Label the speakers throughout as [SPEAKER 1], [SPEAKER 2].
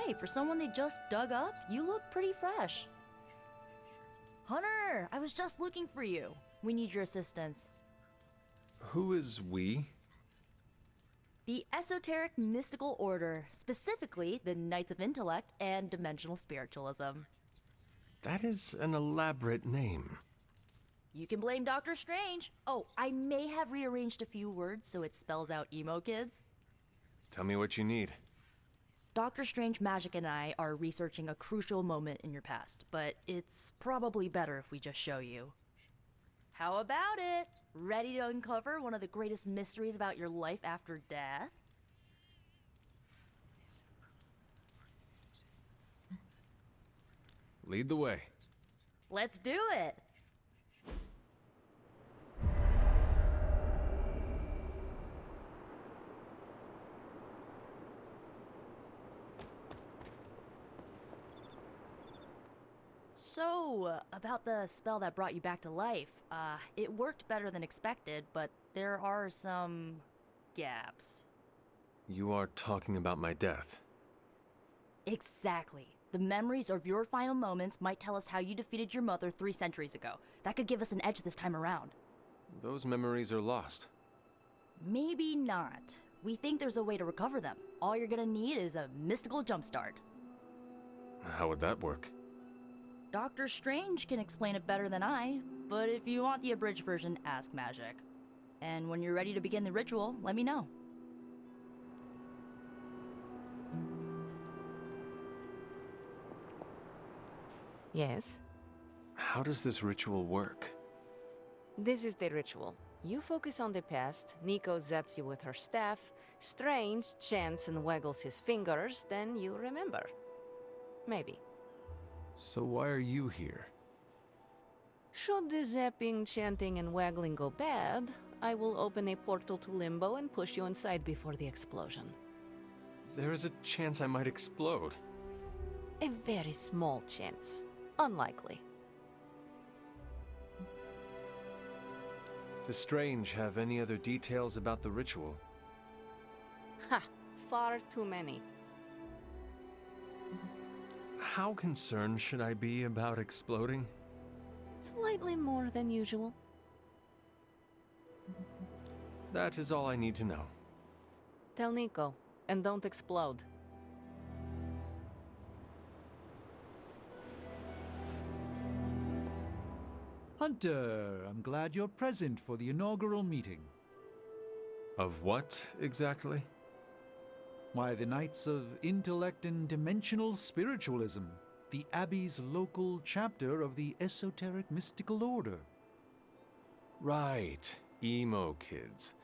[SPEAKER 1] say, for someone they just dug up, you look pretty fresh. Hunter, I was just looking for you. We need your assistance.
[SPEAKER 2] Who is we?
[SPEAKER 1] The Esoteric Mystical Order, specifically the Knights of Intellect and Dimensional Spiritualism.
[SPEAKER 2] That is an elaborate name.
[SPEAKER 1] You can blame Dr. Strange. Oh, I may have rearranged a few words so it spells out Emo Kids.
[SPEAKER 2] Tell me what you need.
[SPEAKER 1] Dr. Strange Magic and I are researching a crucial moment in your past, but it's probably better if we just show you. How about it? Ready to uncover one of the greatest mysteries about your life after death?
[SPEAKER 2] Lead the way.
[SPEAKER 1] Let's do it! So, about the spell that brought you back to life, it worked better than expected, but there are some gaps.
[SPEAKER 2] You are talking about my death.
[SPEAKER 1] Exactly. The memories of your final moments might tell us how you defeated your mother 3 centuries ago. That could give us an edge this time around.
[SPEAKER 2] Those memories are lost.
[SPEAKER 1] Maybe not. We think there's a way to recover them. All you're gonna need is a mystical jumpstart.
[SPEAKER 2] How would that work?
[SPEAKER 1] Doctor Strange can explain it better than I, but if you want the abridged version, ask Magic. And when you're ready to begin the ritual, let me know.
[SPEAKER 3] Yes?
[SPEAKER 2] How does this ritual work?
[SPEAKER 3] This is the ritual. You focus on the past, Nico zaps you with her staff, Strange chants and waggles his fingers, then you remember. Maybe.
[SPEAKER 2] So why are you here?
[SPEAKER 3] Should the zapping, chanting, and waggling go bad, I will open a portal to Limbo and push you inside before the explosion.
[SPEAKER 2] There is a chance I might explode.
[SPEAKER 3] A very small chance. Unlikely.
[SPEAKER 2] Does Strange have any other details about the ritual?
[SPEAKER 3] Ha! Far too many.
[SPEAKER 2] How concerned should I be about exploding?
[SPEAKER 3] Slightly more than usual.
[SPEAKER 2] That is all I need to know.
[SPEAKER 3] Tell Nico, and don't explode.
[SPEAKER 4] Hunter, I'm glad you're present for the inaugural meeting.
[SPEAKER 2] Of what, exactly?
[SPEAKER 4] Why, the Knights of Intellect and Dimensional Spiritualism, the Abbey's local chapter of the Esoteric Mystical Order.
[SPEAKER 2] Right, Emo Kids.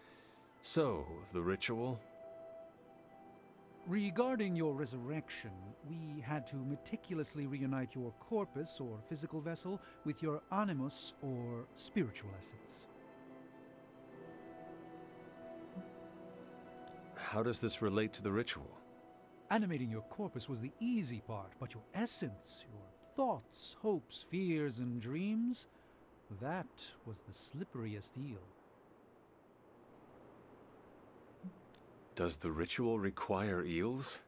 [SPEAKER 2] So, the ritual?
[SPEAKER 4] Regarding your resurrection, we had to meticulously reunite your corpus, or physical vessel, with your animus, or spiritual essence.
[SPEAKER 2] How does this relate to the ritual?
[SPEAKER 4] Animating your corpus was the easy part, but your essence, your thoughts, hopes, fears, and dreams, that was the slipperiest eel.
[SPEAKER 2] Does the ritual require eels?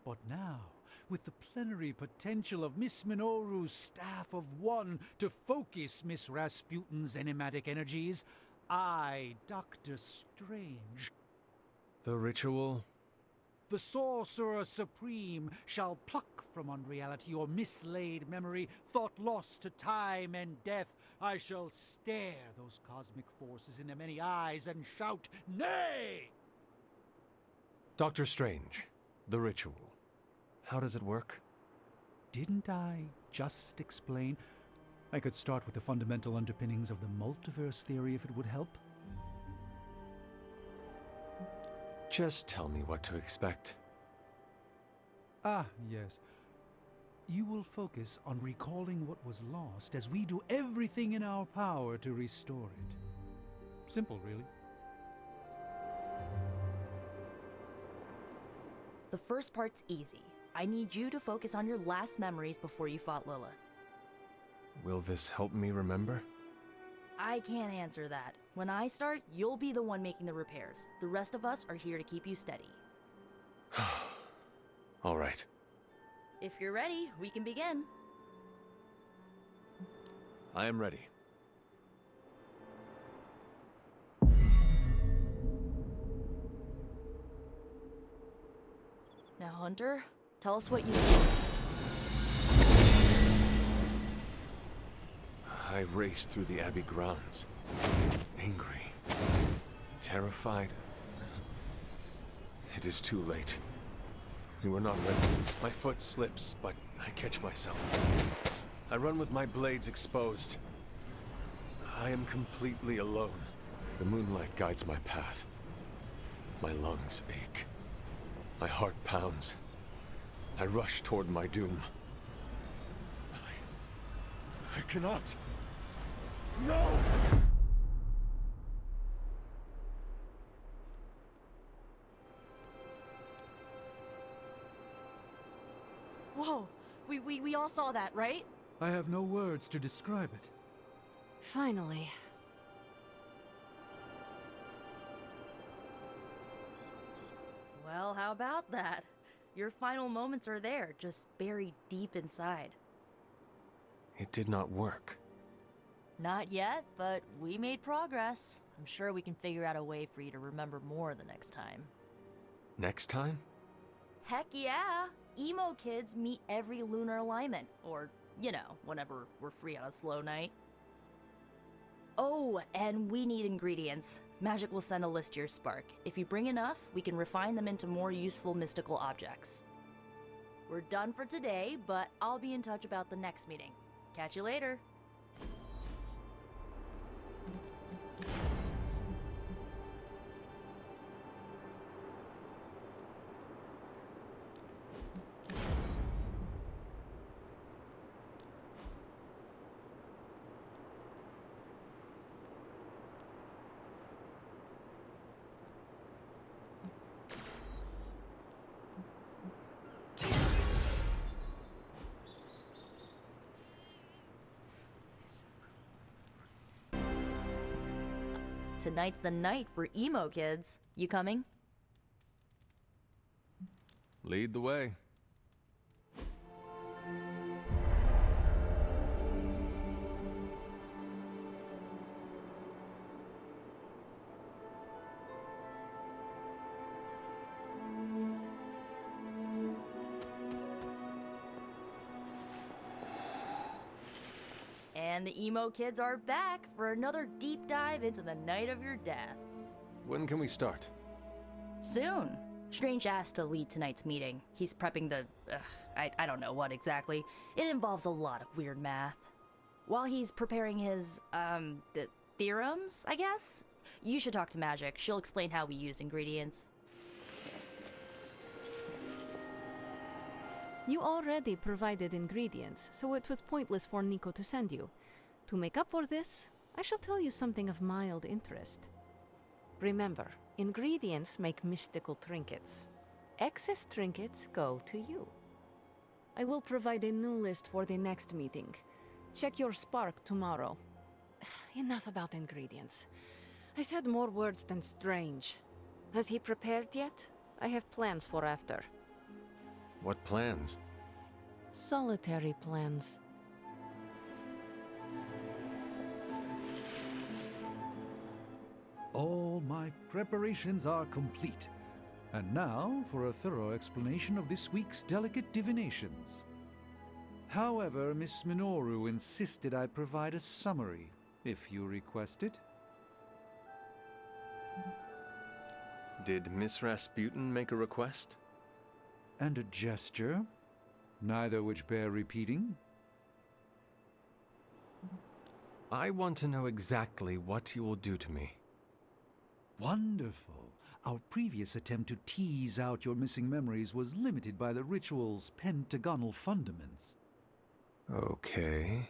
[SPEAKER 4] But now, with the plenary potential of Miss Minoru's Staff of One to focus Miss Rasputin's enigmatic energies, I, Dr. Strange,
[SPEAKER 2] The ritual?
[SPEAKER 4] the Sorcerer Supreme, shall pluck from unreality your mislaid memory, thought lost to time and death. I shall stare those cosmic forces in their many eyes and shout, "Nay!"
[SPEAKER 2] Dr. Strange, the ritual. How does it work?
[SPEAKER 4] Didn't I just explain? I could start with the fundamental underpinnings of the multiverse theory if it would help.
[SPEAKER 2] Just tell me what to expect.
[SPEAKER 4] Ah, yes. You will focus on recalling what was lost as we do everything in our power to restore it. Simple, really.
[SPEAKER 1] The first part's easy. I need you to focus on your last memories before you fought Lilith.
[SPEAKER 2] Will this help me remember?
[SPEAKER 1] I can't answer that. When I start, you'll be the one making the repairs. The rest of us are here to keep you steady.
[SPEAKER 2] All right.
[SPEAKER 1] If you're ready, we can begin.
[SPEAKER 2] I am ready.
[SPEAKER 1] Now, Hunter, tell us what you see.
[SPEAKER 2] I raced through the Abbey grounds. Angry. Terrified. It is too late. We were not ready. My foot slips, but I catch myself. I run with my blades exposed. I am completely alone. The moonlight guides my path. My lungs ache. My heart pounds. I rush toward my doom. I cannot. No!
[SPEAKER 1] Whoa, we all saw that, right?
[SPEAKER 4] I have no words to describe it.
[SPEAKER 3] Finally.
[SPEAKER 1] Well, how about that? Your final moments are there, just buried deep inside.
[SPEAKER 2] It did not work.
[SPEAKER 1] Not yet, but we made progress. I'm sure we can figure out a way for you to remember more the next time.
[SPEAKER 2] Next time?
[SPEAKER 1] Heck yeah! Emo Kids meet every lunar alignment, or, you know, whenever we're free on a slow night. Oh, and we need ingredients. Magic will send a list to your Spark. If you bring enough, we can refine them into more useful mystical objects. We're done for today, but I'll be in touch about the next meeting. Catch you later. Tonight's the night for Emo Kids. You coming?
[SPEAKER 2] Lead the way.
[SPEAKER 1] And the Emo Kids are back for another deep dive into the night of your death.
[SPEAKER 2] When can we start?
[SPEAKER 1] Soon. Strange asked to lead tonight's meeting. He's prepping the... I don't know what exactly. It involves a lot of weird math. While he's preparing his, the theorems, I guess? You should talk to Magic. She'll explain how we use ingredients.
[SPEAKER 3] You already provided ingredients, so it was pointless for Nico to send you. To make up for this, I shall tell you something of mild interest. Remember, ingredients make mystical trinkets. Excess trinkets go to you. I will provide a new list for the next meeting. Check your Spark tomorrow. Enough about ingredients. I said more words than Strange. Has he prepared yet? I have plans for after.
[SPEAKER 2] What plans?
[SPEAKER 3] Solitary plans.
[SPEAKER 4] All my preparations are complete. And now for a thorough explanation of this week's delicate divinations. However, Miss Minoru insisted I provide a summary, if you request it.
[SPEAKER 2] Did Miss Rasputin make a request?
[SPEAKER 4] And a gesture, neither which bear repeating.
[SPEAKER 2] I want to know exactly what you will do to me.
[SPEAKER 4] Wonderful. Our previous attempt to tease out your missing memories was limited by the ritual's pentagonal fundaments.
[SPEAKER 2] Okay.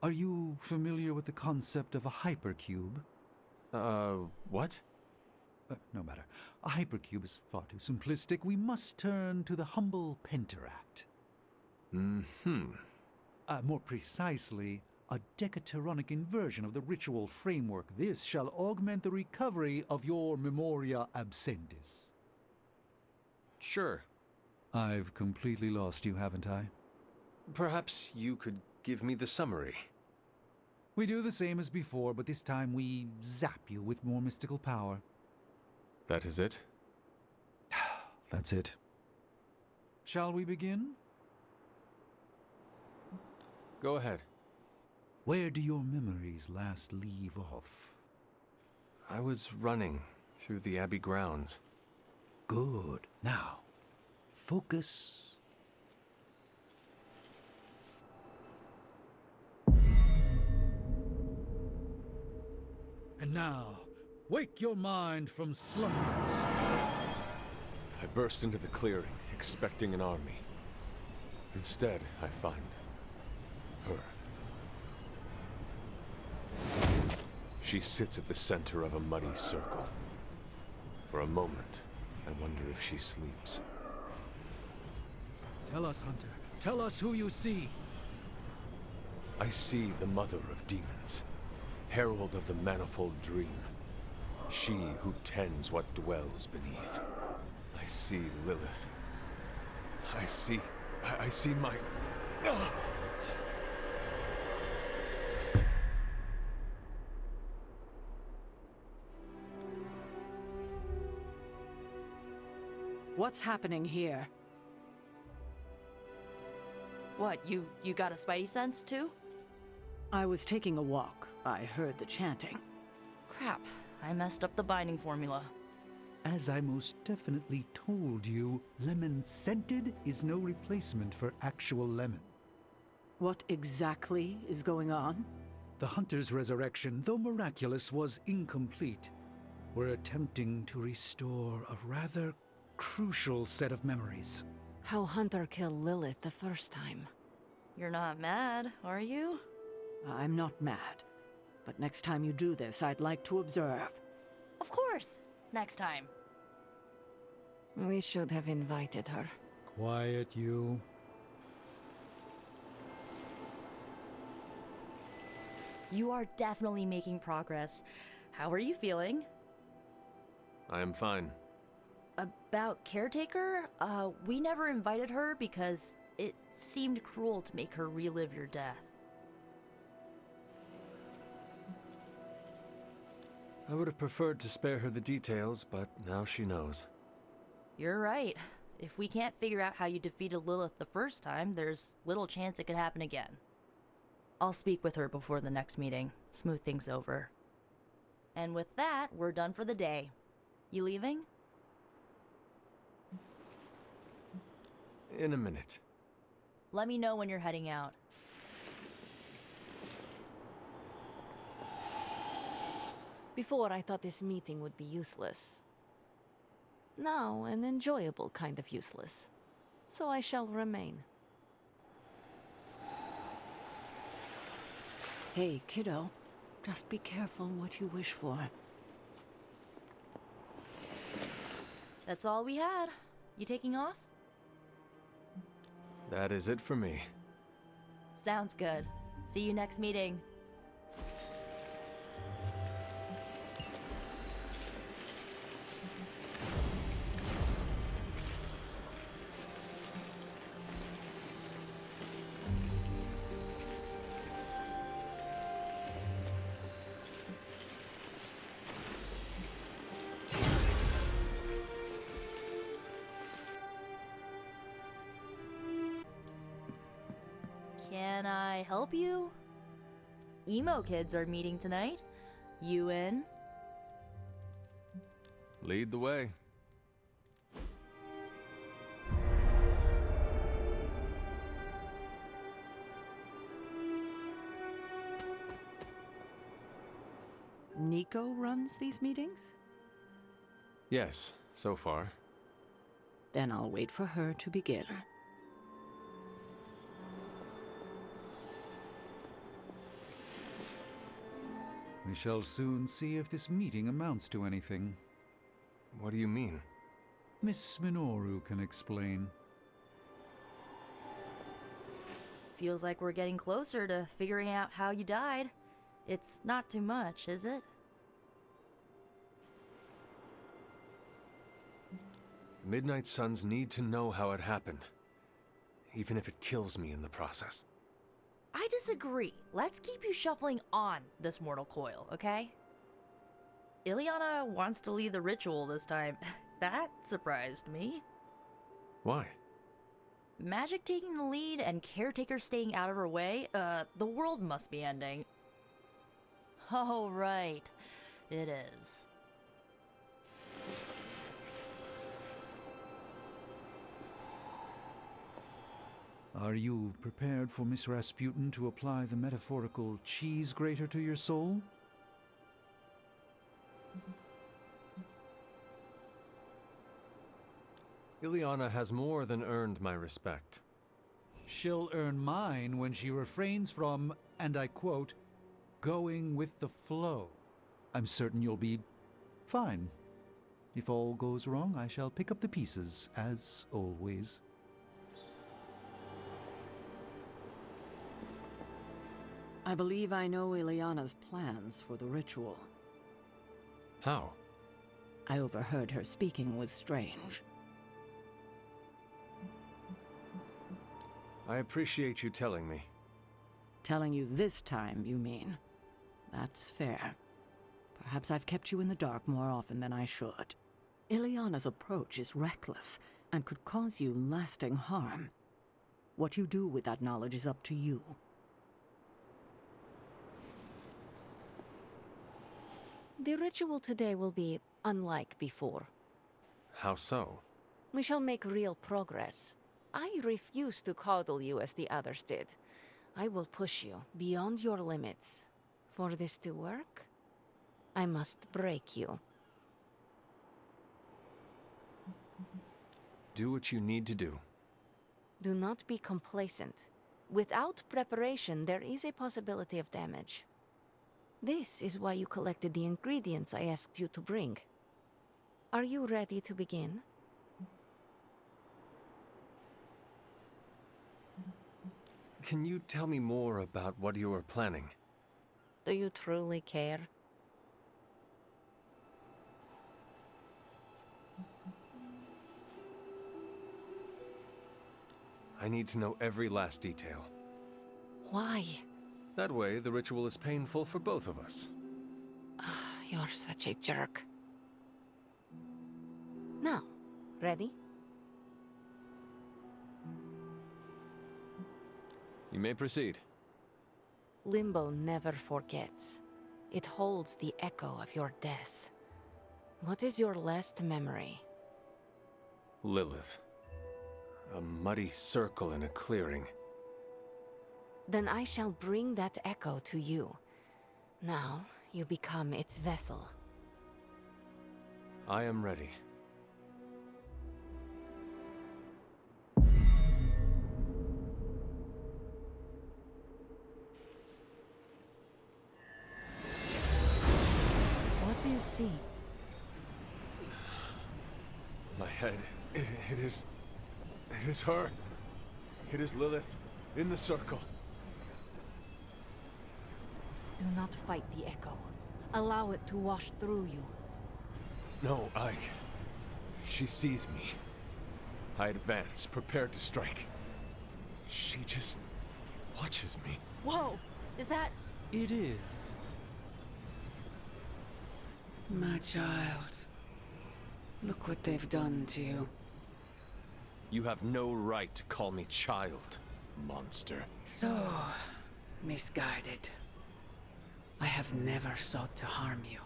[SPEAKER 4] Are you familiar with the concept of a hypercube?
[SPEAKER 2] What?
[SPEAKER 4] No matter. A hypercube is far too simplistic. We must turn to the humble pentaract. More precisely, a decatyronic inversion of the ritual framework. This shall augment the recovery of your memoria absentis.
[SPEAKER 2] Sure.
[SPEAKER 4] I've completely lost you, haven't I?
[SPEAKER 2] Perhaps you could give me the summary.
[SPEAKER 4] We do the same as before, but this time we zap you with more mystical power.
[SPEAKER 2] That is it?
[SPEAKER 4] That's it. Shall we begin?
[SPEAKER 2] Go ahead.
[SPEAKER 4] Where do your memories last leave off?
[SPEAKER 2] I was running through the Abbey grounds.
[SPEAKER 4] Good. Now, focus. And now, wake your mind from slumber.
[SPEAKER 2] I burst into the clearing, expecting an army. Instead, I find her. She sits at the center of a muddy circle. For a moment, I wonder if she sleeps.
[SPEAKER 4] Tell us, Hunter. Tell us who you see.
[SPEAKER 2] I see the mother of demons, herald of the manifold dream. She who tends what dwells beneath. I see Lilith. I see my... Ugh!
[SPEAKER 5] What's happening here?
[SPEAKER 1] What, you got a spidey sense too?
[SPEAKER 5] I was taking a walk. I heard the chanting.
[SPEAKER 1] Crap, I messed up the binding formula.
[SPEAKER 4] As I most definitely told you, lemon scented is no replacement for actual lemon.
[SPEAKER 5] What exactly is going on?
[SPEAKER 4] The Hunter's resurrection, though miraculous, was incomplete. We're attempting to restore a rather crucial set of memories.
[SPEAKER 3] How Hunter killed Lilith the first time.
[SPEAKER 1] You're not mad, are you?
[SPEAKER 5] I'm not mad. But next time you do this, I'd like to observe.
[SPEAKER 1] Of course! Next time.
[SPEAKER 3] We should have invited her.
[SPEAKER 4] Quiet, you.
[SPEAKER 1] You are definitely making progress. How are you feeling?
[SPEAKER 2] I am fine.
[SPEAKER 1] About Caretaker? We never invited her because it seemed cruel to make her relive your death.
[SPEAKER 2] I would have preferred to spare her the details, but now she knows.
[SPEAKER 1] You're right. If we can't figure out how you defeated Lilith the first time, there's little chance it could happen again. I'll speak with her before the next meeting, smooth things over. And with that, we're done for the day. You leaving?
[SPEAKER 2] In a minute.
[SPEAKER 1] Let me know when you're heading out.
[SPEAKER 3] Before, I thought this meeting would be useless. Now, an enjoyable kind of useless. So I shall remain.
[SPEAKER 5] Hey, kiddo. Just be careful what you wish for.
[SPEAKER 1] That's all we had. You taking off?
[SPEAKER 2] That is it for me.
[SPEAKER 1] Sounds good. See you next meeting. Can I help you? Emo Kids are meeting tonight. You in?
[SPEAKER 2] Lead the way.
[SPEAKER 5] Nico runs these meetings?
[SPEAKER 2] Yes, so far.
[SPEAKER 5] Then I'll wait for her to begin.
[SPEAKER 4] We shall soon see if this meeting amounts to anything.
[SPEAKER 2] What do you mean?
[SPEAKER 4] Miss Minoru can explain.
[SPEAKER 1] Feels like we're getting closer to figuring out how you died. It's not too much, is it?
[SPEAKER 2] Midnight Suns need to know how it happened, even if it kills me in the process.
[SPEAKER 1] I disagree. Let's keep you shuffling on this mortal coil, okay? Ileana wants to lead the ritual this time. That surprised me.
[SPEAKER 2] Why?
[SPEAKER 1] Magic taking the lead and Caretaker staying out of her way? The world must be ending. Oh, right. It is.
[SPEAKER 4] Are you prepared for Miss Rasputin to apply the metaphorical cheese grater to your soul?
[SPEAKER 2] Ileana has more than earned my respect.
[SPEAKER 4] She'll earn mine when she refrains from, and I quote, going with the flow. I'm certain you'll be fine. If all goes wrong, I shall pick up the pieces, as always.
[SPEAKER 5] I believe I know Ileana's plans for the ritual.
[SPEAKER 2] How?
[SPEAKER 5] I overheard her speaking with Strange.
[SPEAKER 2] I appreciate you telling me.
[SPEAKER 5] Telling you this time, you mean? That's fair. Perhaps I've kept you in the dark more often than I should. Ileana's approach is reckless and could cause you lasting harm. What you do with that knowledge is up to you.
[SPEAKER 3] The ritual today will be unlike before.
[SPEAKER 2] How so?
[SPEAKER 3] We shall make real progress. I refuse to coddle you as the others did. I will push you beyond your limits. For this to work, I must break you.
[SPEAKER 2] Do what you need to do.
[SPEAKER 3] Do not be complacent. Without preparation, there is a possibility of damage. This is why you collected the ingredients I asked you to bring. Are you ready to begin?
[SPEAKER 2] Can you tell me more about what you are planning?
[SPEAKER 3] Do you truly care?
[SPEAKER 2] I need to know every last detail.
[SPEAKER 3] Why?
[SPEAKER 2] That way, the ritual is painful for both of us.
[SPEAKER 3] You're such a jerk. Now, ready?
[SPEAKER 2] You may proceed.
[SPEAKER 3] Limbo never forgets. It holds the echo of your death. What is your last memory?
[SPEAKER 2] Lilith. A muddy circle in a clearing.
[SPEAKER 3] Then I shall bring that echo to you. Now, you become its vessel.
[SPEAKER 2] I am ready.
[SPEAKER 3] What do you see?
[SPEAKER 2] My head. It is her. It is Lilith in the circle.
[SPEAKER 3] Do not fight the echo. Allow it to wash through you.
[SPEAKER 2] No, she sees me. I advance, prepared to strike. She just watches me.
[SPEAKER 1] Whoa! Is that...
[SPEAKER 4] It is.
[SPEAKER 6] My child. Look what they've done to you.
[SPEAKER 2] You have no right to call me child, monster.
[SPEAKER 6] So misguided. I have never sought to harm you.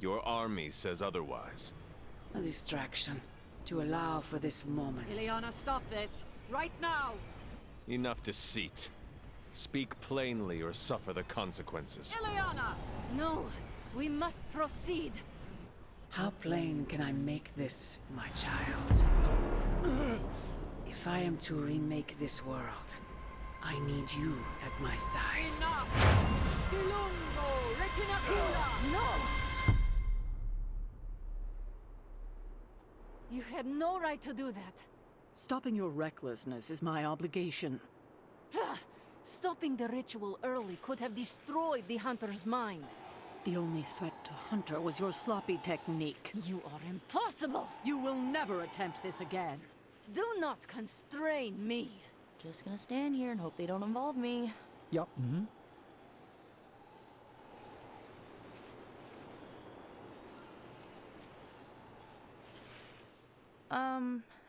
[SPEAKER 2] Your army says otherwise.
[SPEAKER 6] A distraction to allow for this moment.
[SPEAKER 5] Ileana, stop this! Right now!
[SPEAKER 2] Enough deceit. Speak plainly or suffer the consequences.
[SPEAKER 5] Ileana!
[SPEAKER 3] No, we must proceed.
[SPEAKER 6] How plain can I make this, my child? If I am to remake this world, I need you at my side.
[SPEAKER 3] No! You had no right to do that.
[SPEAKER 5] Stopping your recklessness is my obligation.
[SPEAKER 3] Stopping the ritual early could have destroyed the Hunter's mind.
[SPEAKER 5] The only threat to Hunter was your sloppy technique.
[SPEAKER 3] You are impossible!
[SPEAKER 5] You will never attempt this again.
[SPEAKER 3] Do not constrain me!
[SPEAKER 1] Just gonna stand here and hope they don't involve me.
[SPEAKER 4] Yup. Mm-hmm.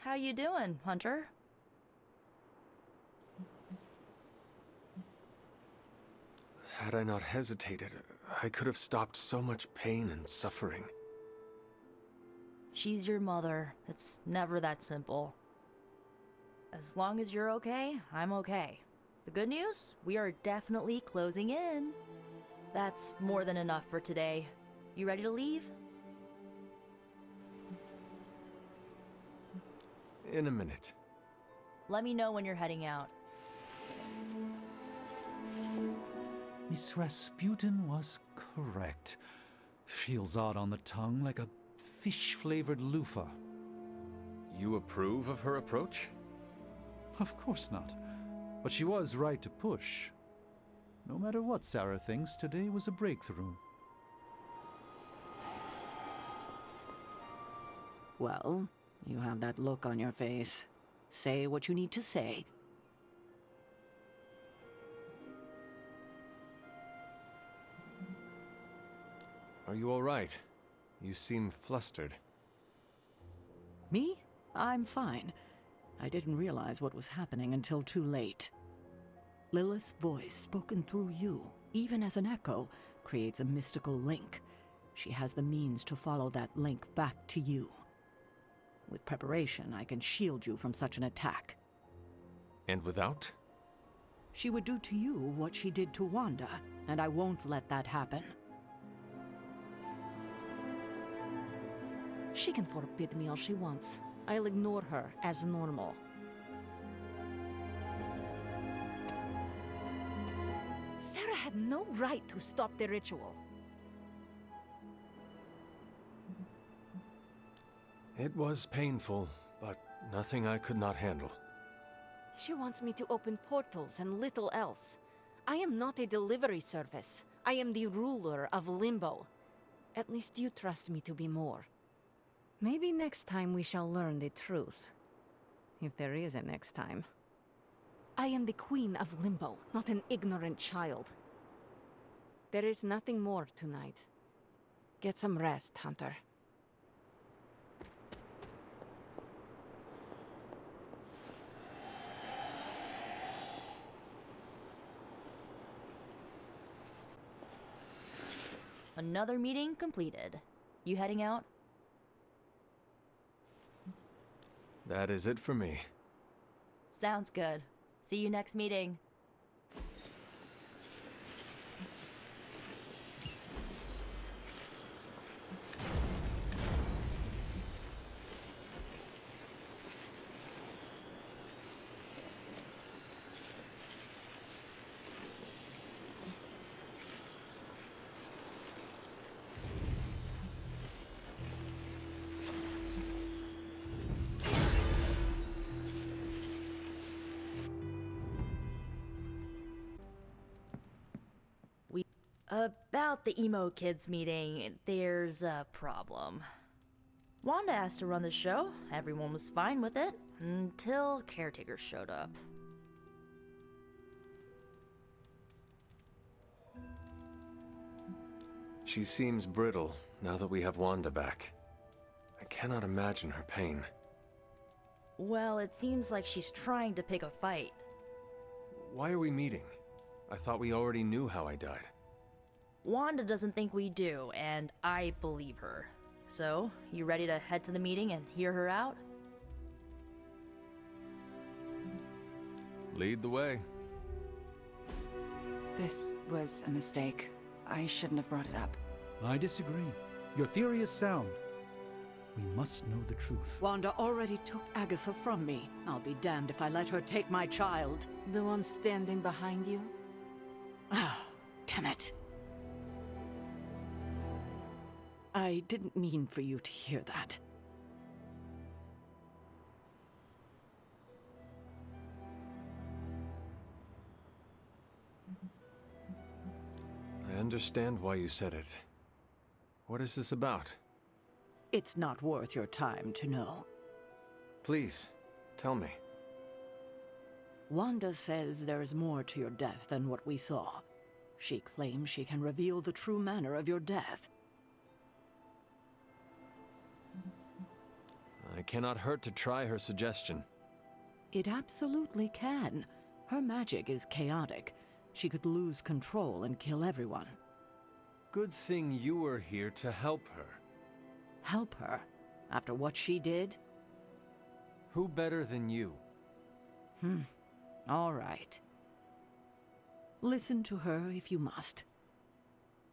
[SPEAKER 1] How you doing, Hunter?
[SPEAKER 2] Had I not hesitated, I could have stopped so much pain and suffering.
[SPEAKER 1] She's your mother. It's never that simple. As long as you're okay, I'm okay. The good news? We are definitely closing in. That's more than enough for today. You ready to leave?
[SPEAKER 2] In a minute.
[SPEAKER 1] Let me know when you're heading out.
[SPEAKER 4] Miss Rasputin was correct. Feels odd on the tongue, like a fish-flavored loofah.
[SPEAKER 2] You approve of her approach?
[SPEAKER 4] Of course not. But she was right to push. No matter what Sarah thinks, today was a breakthrough.
[SPEAKER 5] Well, you have that look on your face. Say what you need to say.
[SPEAKER 2] Are you all right? You seem flustered.
[SPEAKER 5] Me? I'm fine. I didn't realize what was happening until too late. Lilith's voice, spoken through you, even as an echo, creates a mystical link. She has the means to follow that link back to you. With preparation, I can shield you from such an attack.
[SPEAKER 2] And without?
[SPEAKER 5] She would do to you what she did to Wanda, and I won't let that happen.
[SPEAKER 3] She can forbid me all she wants. I'll ignore her as normal. Sarah had no right to stop the ritual.
[SPEAKER 2] It was painful, but nothing I could not handle.
[SPEAKER 3] She wants me to open portals and little else. I am not a delivery service. I am the ruler of Limbo. At least you trust me to be more. Maybe next time we shall learn the truth. If there is a next time. I am the queen of Limbo, not an ignorant child. There is nothing more tonight. Get some rest, Hunter.
[SPEAKER 1] Another meeting completed. You heading out?
[SPEAKER 2] That is it for me.
[SPEAKER 1] Sounds good. See you next meeting. About the Emo Kids meeting, there's a problem. Wanda asked to run the show. Everyone was fine with it, until caretakers showed up.
[SPEAKER 2] She seems brittle now that we have Wanda back. I cannot imagine her pain.
[SPEAKER 1] Well, it seems like she's trying to pick a fight.
[SPEAKER 2] Why are we meeting? I thought we already knew how I died.
[SPEAKER 1] Wanda doesn't think we do, and I believe her. So, you ready to head to the meeting and hear her out?
[SPEAKER 2] Lead the way.
[SPEAKER 7] This was a mistake. I shouldn't have brought it up.
[SPEAKER 4] I disagree. Your theory is sound. We must know the truth.
[SPEAKER 5] Wanda already took Agatha from me. I'll be damned if I let her take my child.
[SPEAKER 3] The one standing behind you?
[SPEAKER 5] Ah, damn it. I didn't mean for you to hear that.
[SPEAKER 2] I understand why you said it. What is this about?
[SPEAKER 5] It's not worth your time to know.
[SPEAKER 2] Please, tell me.
[SPEAKER 5] Wanda says there's more to your death than what we saw. She claims she can reveal the true manner of your death.
[SPEAKER 2] I cannot hurt to try her suggestion.
[SPEAKER 5] It absolutely can. Her magic is chaotic. She could lose control and kill everyone.
[SPEAKER 2] Good thing you were here to help her.
[SPEAKER 5] Help her? After what she did?
[SPEAKER 2] Who better than you?
[SPEAKER 5] All right. Listen to her if you must.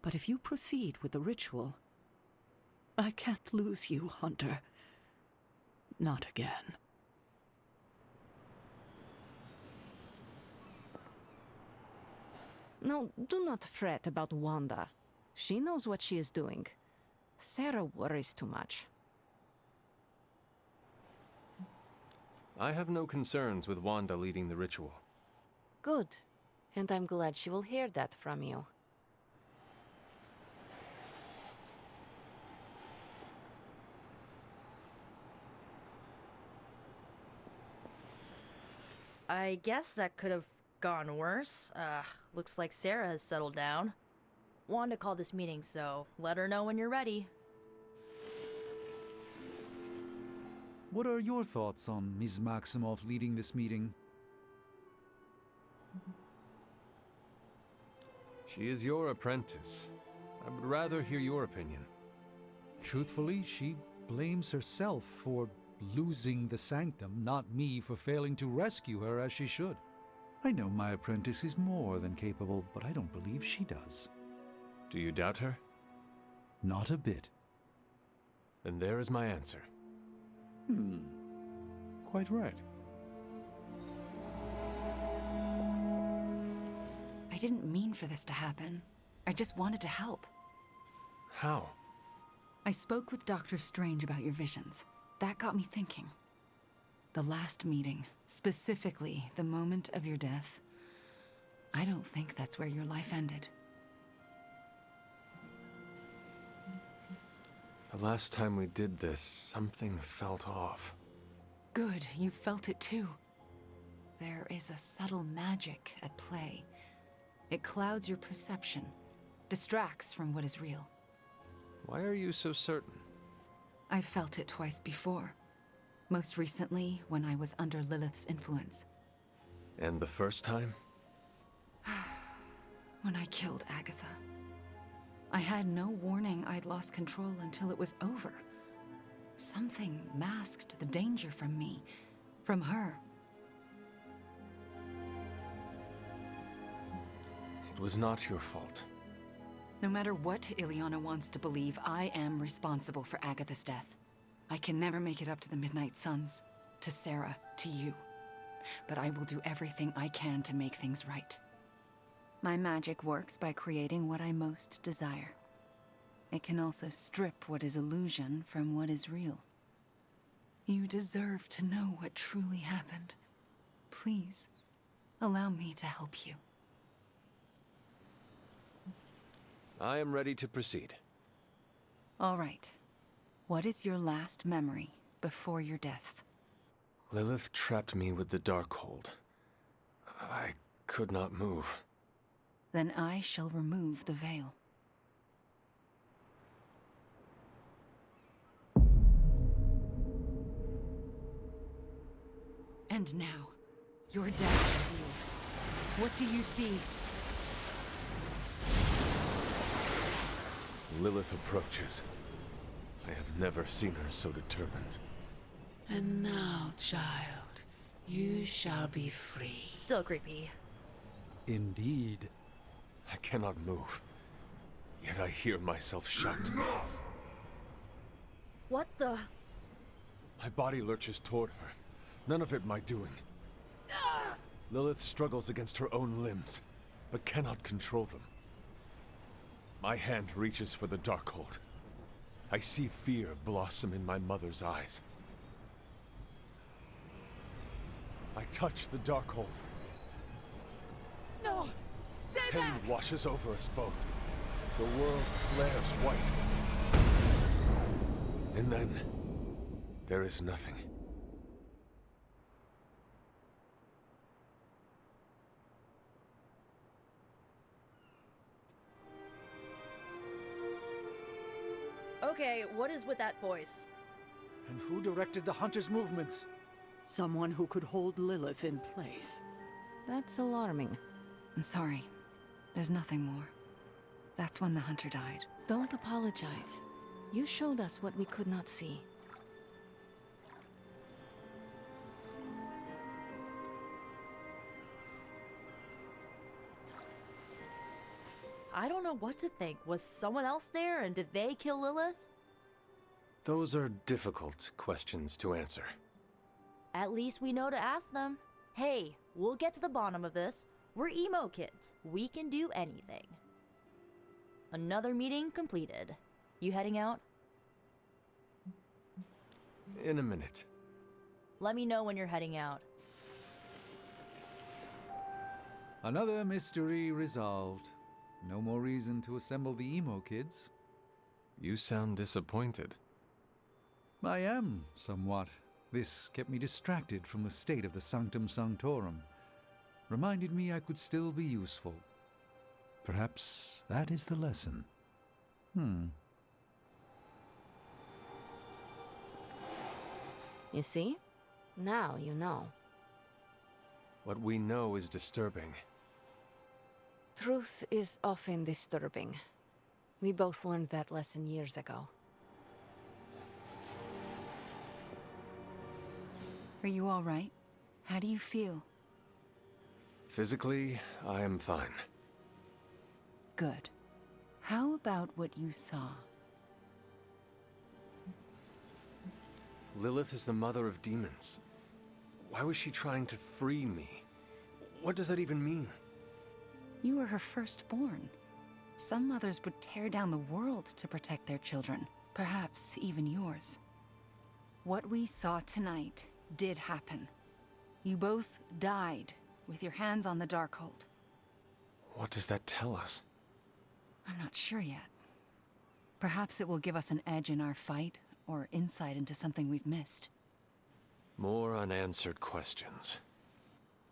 [SPEAKER 5] But if you proceed with the ritual, I can't lose you, Hunter. Not again.
[SPEAKER 3] No, do not fret about Wanda. She knows what she is doing. Sarah worries too much.
[SPEAKER 2] I have no concerns with Wanda leading the ritual.
[SPEAKER 3] Good. And I'm glad she will hear that from you.
[SPEAKER 1] I guess that could have gone worse. Looks like Sarah has settled down. Wanda called this meeting, so let her know when you're ready.
[SPEAKER 4] What are your thoughts on Ms. Maximoff leading this meeting?
[SPEAKER 2] She is your apprentice. I would rather hear your opinion.
[SPEAKER 4] Truthfully, she blames herself for losing the sanctum, not me for failing to rescue her as she should. I know my apprentice is more than capable, but I don't believe she does.
[SPEAKER 2] Do you doubt her?
[SPEAKER 4] Not a bit.
[SPEAKER 2] Then there is my answer.
[SPEAKER 4] Quite right.
[SPEAKER 7] I didn't mean for this to happen. I just wanted to help.
[SPEAKER 2] How?
[SPEAKER 7] I spoke with Dr. Strange about your visions. That got me thinking. The last meeting, specifically the moment of your death, I don't think that's where your life ended.
[SPEAKER 2] The last time we did this, something felt off.
[SPEAKER 7] Good, you felt it too. There is a subtle magic at play. It clouds your perception, distracts from what is real.
[SPEAKER 2] Why are you so certain?
[SPEAKER 7] I've felt it twice before. Most recently, when I was under Lilith's influence.
[SPEAKER 2] And the first time?
[SPEAKER 7] When I killed Agatha. I had no warning I'd lost control until it was over. Something masked the danger from me, from her.
[SPEAKER 2] It was not your fault.
[SPEAKER 7] No matter what Ileana wants to believe, I am responsible for Agatha's death. I can never make it up to the Midnight Suns, to Sarah, to you. But I will do everything I can to make things right. My magic works by creating what I most desire. It can also strip what is illusion from what is real. You deserve to know what truly happened. Please, allow me to help you.
[SPEAKER 2] I am ready to proceed.
[SPEAKER 7] All right. What is your last memory before your death?
[SPEAKER 2] Lilith trapped me with the Darkhold. I could not move.
[SPEAKER 7] Then I shall remove the veil. And now, your death revealed. What do you see?
[SPEAKER 2] Lilith approaches. I have never seen her so determined.
[SPEAKER 6] And now, child, you shall be free.
[SPEAKER 1] Still creepy.
[SPEAKER 4] Indeed.
[SPEAKER 2] I cannot move. Yet I hear myself shout.
[SPEAKER 1] What the?
[SPEAKER 2] My body lurches toward her. None of it my doing. Lilith struggles against her own limbs, but cannot control them. My hand reaches for the Darkhold. I see fear blossom in my mother's eyes. I touch the Darkhold.
[SPEAKER 6] No! Stay
[SPEAKER 2] Pain
[SPEAKER 6] back!
[SPEAKER 2] washes over us both. The world flares white. And then, there is nothing.
[SPEAKER 1] Okay, what is with that voice?
[SPEAKER 4] And who directed the hunter's movements?
[SPEAKER 5] Someone who could hold Lilith in place.
[SPEAKER 3] That's alarming.
[SPEAKER 7] I'm sorry. There's nothing more. That's when the hunter died.
[SPEAKER 3] Don't apologize. You showed us what we could not see.
[SPEAKER 1] I don't know what to think. Was someone else there, and did they kill Lilith?
[SPEAKER 2] Those are difficult questions to answer.
[SPEAKER 1] At least we know to ask them. Hey, we'll get to the bottom of this. We're Emo Kids. We can do anything. Another meeting completed. You heading out?
[SPEAKER 2] In a minute.
[SPEAKER 1] Let me know when you're heading out.
[SPEAKER 4] Another mystery resolved. No more reason to assemble the Emo Kids.
[SPEAKER 2] You sound disappointed.
[SPEAKER 4] I am, somewhat. This kept me distracted from the state of the Sanctum Sanctorum. Reminded me I could still be useful. Perhaps that is the lesson.
[SPEAKER 3] You see? Now you know.
[SPEAKER 2] What we know is disturbing.
[SPEAKER 3] Truth is often disturbing. We both learned that lesson years ago.
[SPEAKER 7] Are you all right? How do you feel?
[SPEAKER 2] Physically, I am fine.
[SPEAKER 7] Good. How about what you saw?
[SPEAKER 2] Lilith is the mother of demons. Why was she trying to free me? What does that even mean?
[SPEAKER 7] You were her firstborn. Some mothers would tear down the world to protect their children, perhaps even yours. What we saw tonight did happen. You both died with your hands on the Darkhold.
[SPEAKER 2] What does that tell us?
[SPEAKER 7] I'm not sure yet. Perhaps it will give us an edge in our fight, or insight into something we've missed.
[SPEAKER 2] More unanswered questions.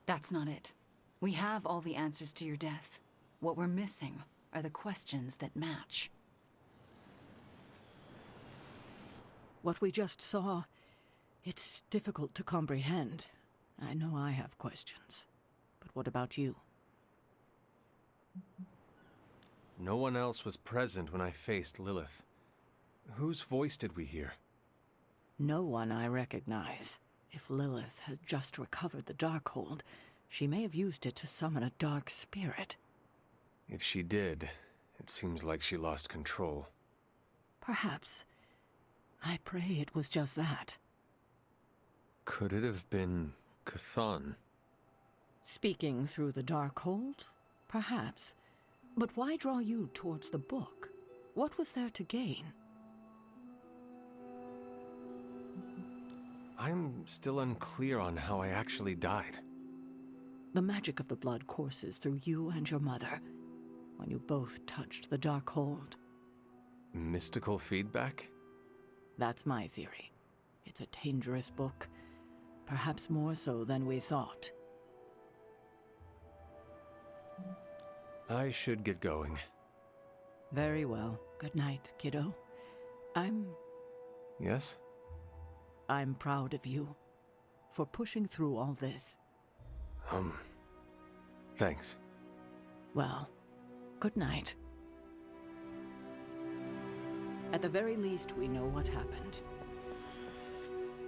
[SPEAKER 7] That's not it. We have all the answers to your death. What we're missing are the questions that match.
[SPEAKER 5] What we just saw, it's difficult to comprehend. I know I have questions. But what about you?
[SPEAKER 2] No one else was present when I faced Lilith. Whose voice did we hear?
[SPEAKER 5] No one I recognize. If Lilith had just recovered the Darkhold, she may have used it to summon a dark spirit.
[SPEAKER 2] If she did, it seems like she lost control.
[SPEAKER 5] Perhaps. I pray it was just that.
[SPEAKER 2] Could it have been Chthon?
[SPEAKER 5] Speaking through the Darkhold? Perhaps. But why draw you towards the book? What was there to gain?
[SPEAKER 2] I'm still unclear on how I actually died.
[SPEAKER 5] The magic of the blood courses through you and your mother when you both touched the Darkhold.
[SPEAKER 2] Mystical feedback?
[SPEAKER 5] That's my theory. It's a dangerous book. Perhaps more so than we thought.
[SPEAKER 2] I should get going.
[SPEAKER 5] Very well. Good night, kiddo.
[SPEAKER 2] Yes?
[SPEAKER 5] I'm proud of you for pushing through all this.
[SPEAKER 2] Thanks.
[SPEAKER 5] Well, good night. At the very least, we know what happened.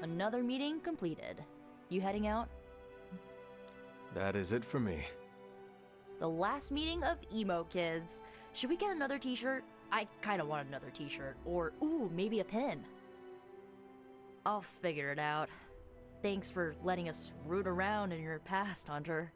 [SPEAKER 1] Another meeting completed. You heading out?
[SPEAKER 2] That is it for me.
[SPEAKER 1] The last meeting of Emo Kids. Should we get another t-shirt? I kinda want another t-shirt. Or, ooh, maybe a pin. I'll figure it out. Thanks for letting us root around in your past, Hunter.